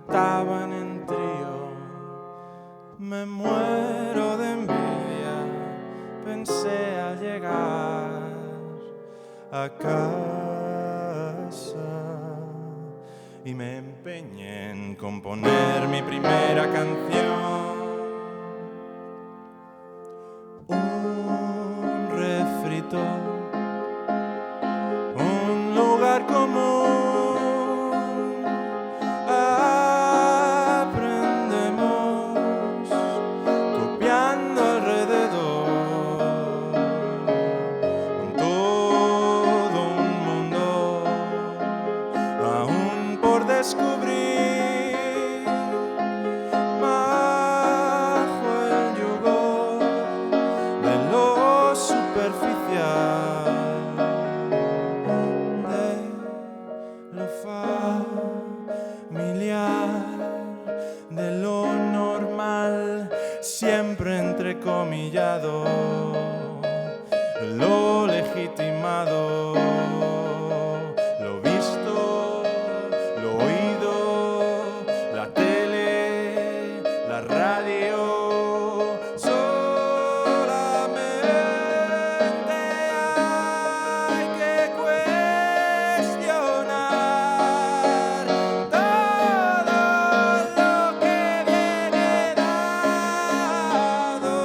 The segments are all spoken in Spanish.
cantaban en trío. Me muero de envidia, pensé al llegar a casa y me empeñé en componer mi primera canción. Un refrito, un lugar común, aprendemos copiando alrededor, con todo un mundo aún por descubrir, bajo el yugo de lo superficial, de lo familiar, de lo normal, siempre entrecomillado, lo legitimado, lo visto, lo oído, la tele, la radio. Solamente hay que cuestionar todo lo que viene dado.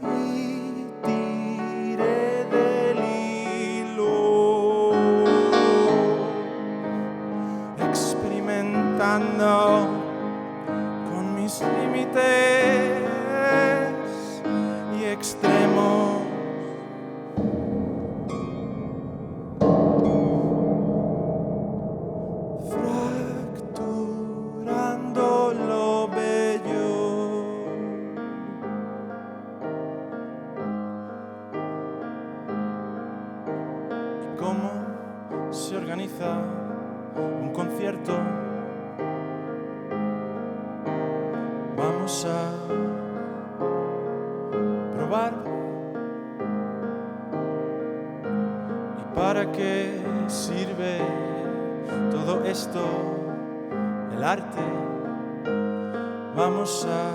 Y tiré del hilo, experimentando con mis límites y extremos. Fracturando lo bello. ¿Y cómo se organiza un concierto? Vamos a probar. ¿Y para qué sirve todo esto? El arte. Vamos a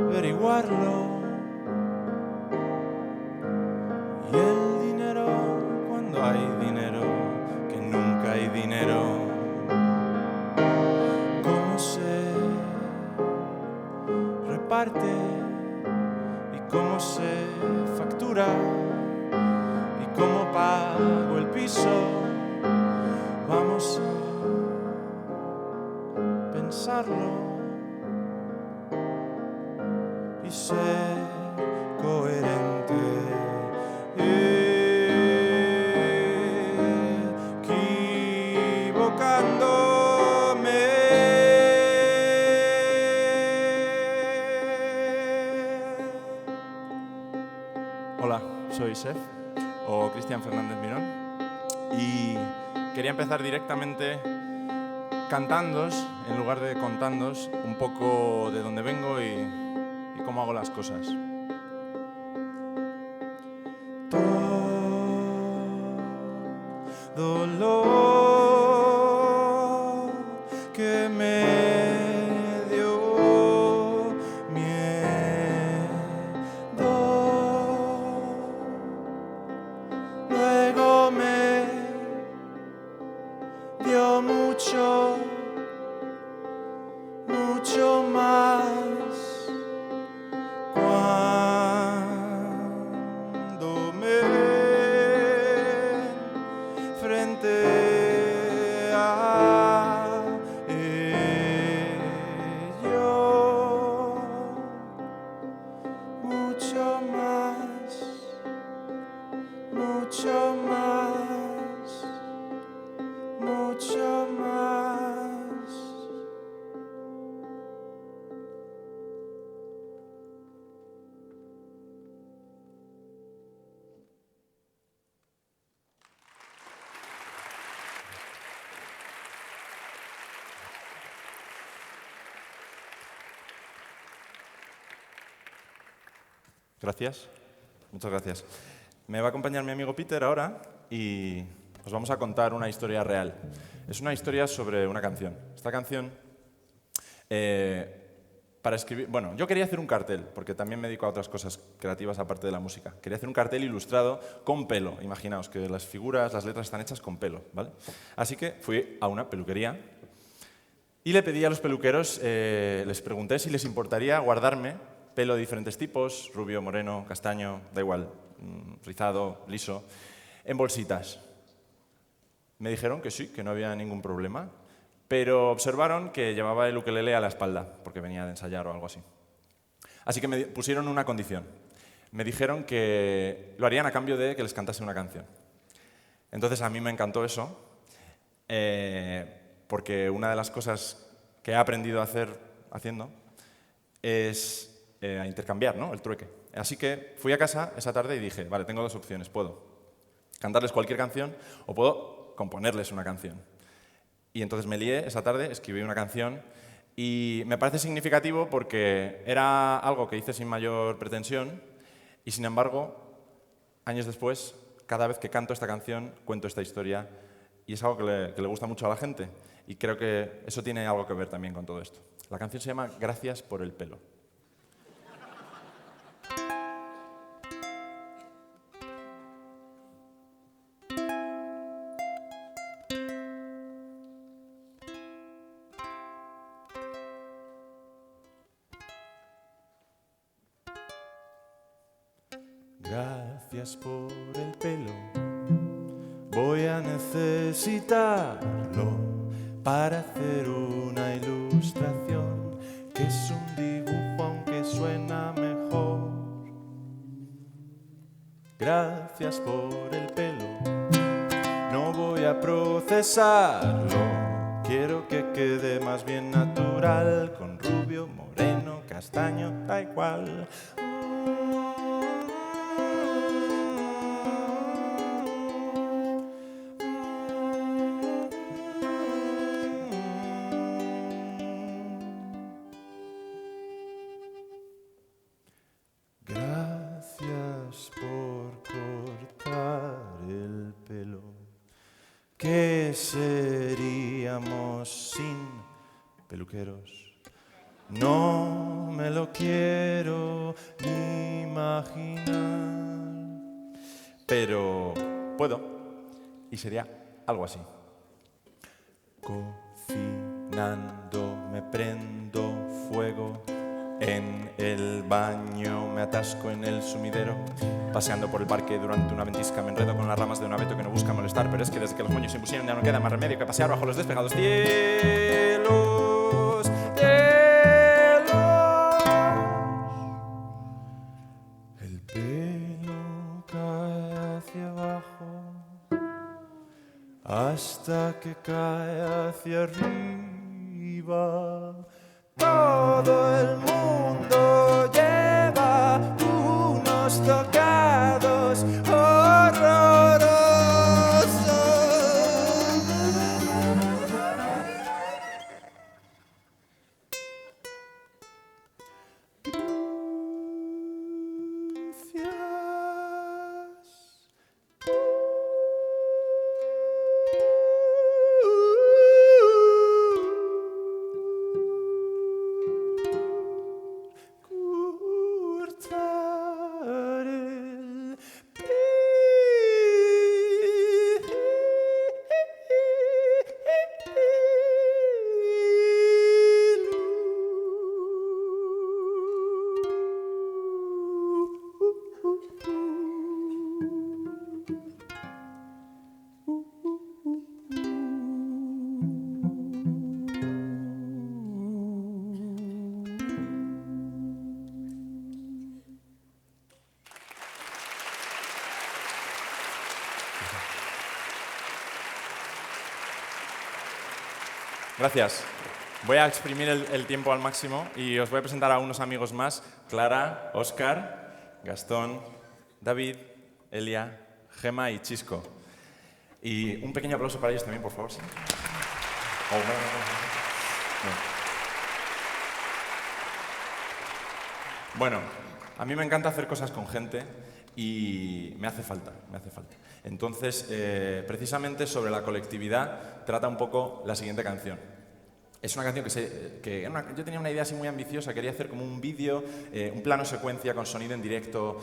averiguarlo. Y el dinero, cuando hay dinero, que nunca hay dinero, ¿cómo se reparte? ¿Y cómo se factura? ¿Y cómo pago el piso? Vamos a pensarlo y ser coherente. Equivocándome. Hola, soy Sef, o Cristian Fernández Mirón, y quería empezar directamente cantándos, en lugar de contándos, un poco de dónde vengo y cómo hago las cosas. Todo lo que me dio miedo, luego me dio mucho, mucho más. Cuando me frente a ello, mucho más, mucho más, mucho más. Gracias. Muchas gracias. Me va a acompañar mi amigo Peter ahora y os vamos a contar una historia real. Es una historia sobre una canción. Esta canción, para escribir... Bueno, yo quería hacer un cartel, porque también me dedico a otras cosas creativas aparte de la música. Quería hacer un cartel ilustrado con pelo. Imaginaos que las figuras, las letras están hechas con pelo, ¿vale? Así que fui a una peluquería y le pedí a los peluqueros, les pregunté si les importaría guardarme pelo de diferentes tipos, rubio, moreno, castaño, da igual, rizado, liso, en bolsitas. Me dijeron que sí, que no había ningún problema, pero observaron que llevaba el ukelele a la espalda, porque venía de ensayar o algo así. Así que me pusieron una condición. Me dijeron que lo harían a cambio de que les cantase una canción. Entonces a mí me encantó eso, porque una de las cosas que he aprendido a hacer haciendo es a intercambiar, ¿no? El trueque. Así que fui a casa esa tarde y dije, vale, tengo dos opciones. Puedo cantarles cualquier canción o puedo componerles una canción. Y entonces me lié esa tarde, escribí una canción y me parece significativo porque era algo que hice sin mayor pretensión y, sin embargo, años después, cada vez que canto esta canción, cuento esta historia y es algo que le gusta mucho a la gente y creo que eso tiene algo que ver también con todo esto. La canción se llama Gracias por el pelo. Gracias por el pelo, voy a necesitarlo para hacer una ilustración, que es un dibujo aunque suena mejor. Gracias por el pelo, no voy a procesarlo, quiero que quede más bien natural, con rubio, moreno, castaño, da igual. Gracias por cortar el pelo. ¿Qué seríamos sin peluqueros? No me lo quiero ni imaginar. Pero puedo, y sería algo así. Cocinando me prendo fuego. En el baño me atasco en el sumidero, paseando por el parque durante una ventisca me enredo con las ramas de un abeto que no busca molestar, pero es que desde que los moños se impusieron ya no queda más remedio que pasear bajo los despejados cielos, cielos. El pelo cae hacia abajo hasta que cae hacia arriba. Todo el mundo lleva unos tocados horrorosos. Gracias. Voy a exprimir el tiempo al máximo y os voy a presentar a unos amigos más. Clara, Óscar, Gastón, David, Elia, Gema y Chisco. Y un pequeño aplauso para ellos también, por favor. ¿Sí? Bueno, A mí me encanta hacer cosas con gente y me hace falta. Entonces, precisamente sobre la colectividad trata un poco la siguiente canción. Es una canción yo tenía una idea así muy ambiciosa, quería hacer como un vídeo, un plano secuencia con sonido en directo,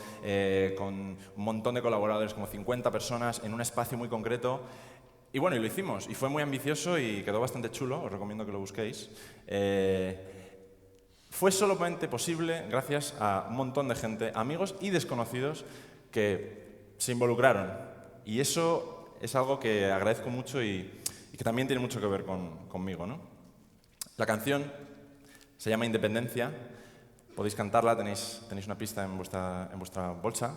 con un montón de colaboradores, como 50 personas, en un espacio muy concreto. Y bueno, y lo hicimos, y fue muy ambicioso y quedó bastante chulo, os recomiendo que lo busquéis. Fue solamente posible gracias a un montón de gente, amigos y desconocidos, que se involucraron. Y eso es algo que agradezco mucho y que también tiene mucho que ver conmigo, ¿no? La canción se llama Independencia. Podéis cantarla, tenéis una pista en vuestra bolsa,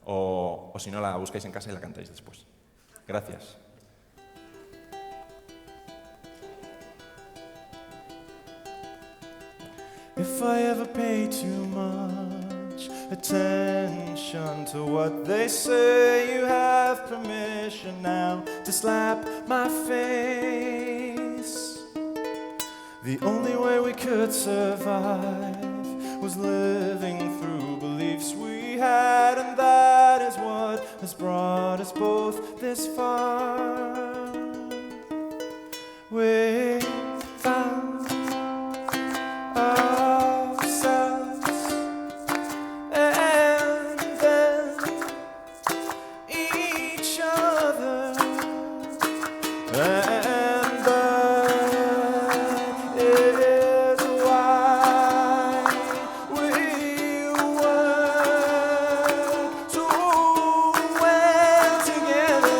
o si no, la buscáis en casa y la cantáis después. Gracias. If I ever pay too much attention to what they say, you have permission now to slap my face. The only way we could survive was living through beliefs we had, and that is what has brought us both this far. We found ourselves, and then each other, and that is why we work so well together.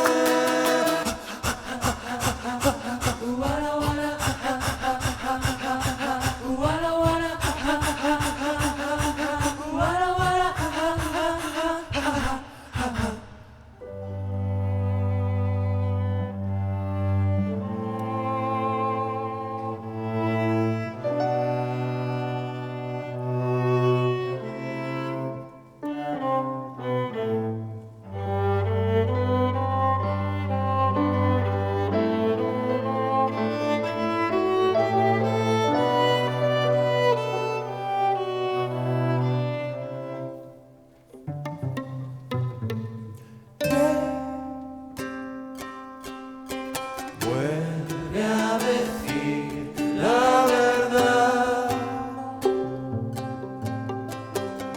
Vuelve a decir la verdad.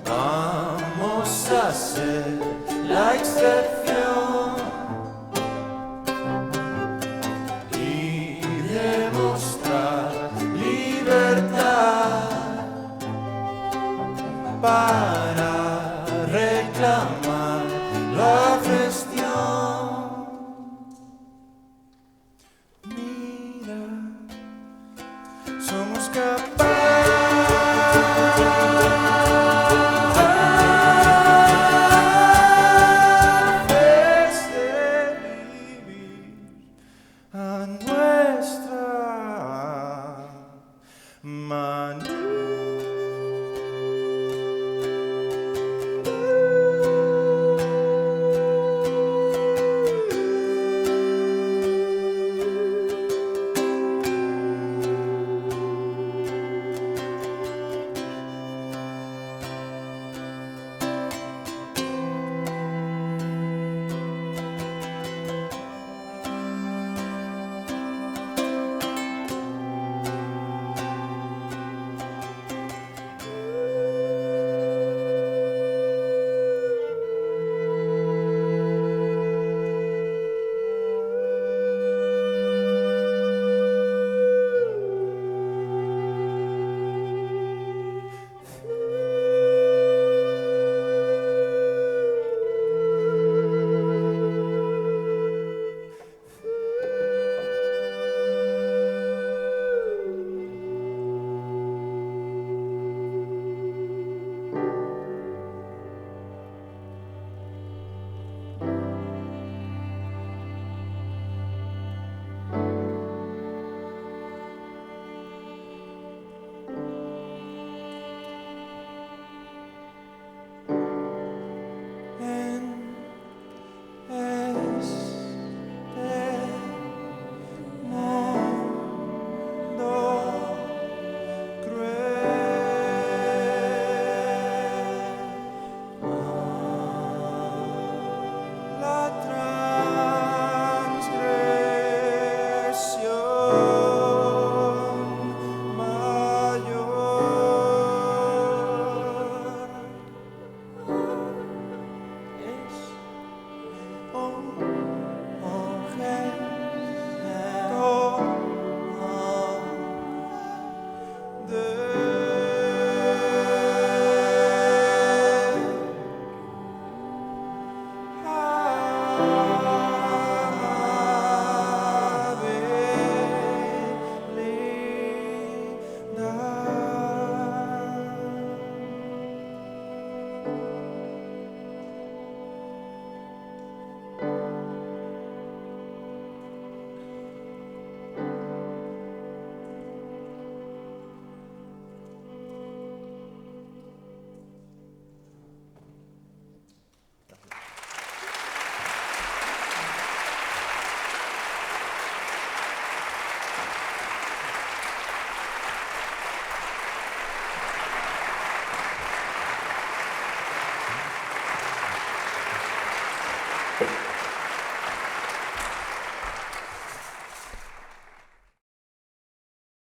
Vamos a ser la excepción y demostrar libertad para reclamar la gestión. Somos capaces de vivir a nuestra